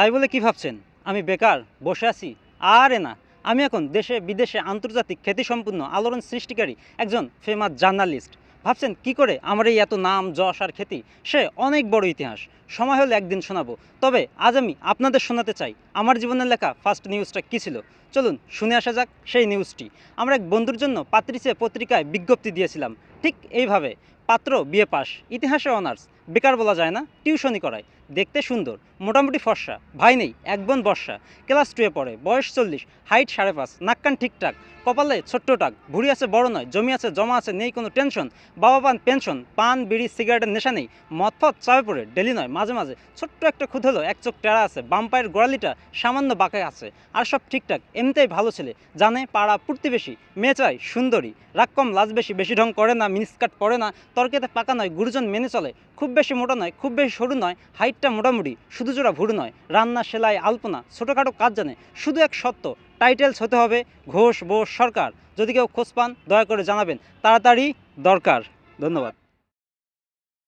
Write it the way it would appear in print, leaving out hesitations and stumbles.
তাই বলে কি ভাবছেন আমি বেকার বসে আছি? আরে না, আমি এখন দেশে বিদেশে আন্তর্জাতিক খ্যাতিসম্পন্ন আলোড়ন সৃষ্টিকারী একজন ফেমাস জার্নালিস্ট। ভাবছেন কি করে আমার এই এত নাম যশ আর খ্যাতি? সে অনেক বড় ইতিহাস। সময় হলে একদিন শোনাবো। তবে আজ আমি আপনাদের শোনাতে চাই আমার জীবনের লেখা ফার্স্ট নিউজটা কী ছিল। চলুন শুনে আসা যাক সেই নিউজটি। আমরা এক বন্ধুর জন্য পাত্রিসে পত্রিকায় বিজ্ঞপ্তি দিয়েছিলাম ঠিক এইভাবে। পাত্র বিএ পাস, ইতিহাসে অনার্স, বেকার বলা যায় না, টিউশনি করায়, দেখতে সুন্দর, মোটামুটি ফর্সা, ভাই নেই, এক বোন বর্ষা, ক্লাস 2-এ পড়ে, বয়স 40, হাইট 5.5, নাক্কান ঠিকঠাক, কপালে ছোট্ট টাক, ভুড়ি আছে বড় নয়, জমি আছে জমা আছে, নেই কোনো টেনশন, বাবা পান পেনশন, পান বিড়ি সিগারেটের নেশা নেই, মদ ফদ চাপে পড়ে ডেলি নয় মাঝে মাঝে, ছোট্ট একটা খুদ হলো, এক চোখ টেরা আছে, বাম পায়ের গোড়ালিটা সামান্য বাঁকায় আছে, আর সব ঠিকঠাক, এমনিতেই ভালো ছেলে, জানে পাড়া প্রতিবেশী, মেয়ে চাই সুন্দরী, রাগ কম লাজ বেশি, বেশি ঢং করে না, মিনিস্কার্ট পরে না, তর্কেতে পাকা নয়, গুরুজন মেনে চলে, খুব বেশি মোটা নয় খুব বেশি সরু নয়, হাইটটা মোটামুটি, শুধু জোড়া ভুরু নয়, রান্না সেলাই আলপনা ছোটোখাটো কাজ জানে, শুধু এক সত্য, টাইটেলস হতে হবে ঘোষ বোস সরকার। যদি কেউ খোঁজ পান দয়া করে জানাবেন, তাড়াতাড়ি দরকার। ধন্যবাদ।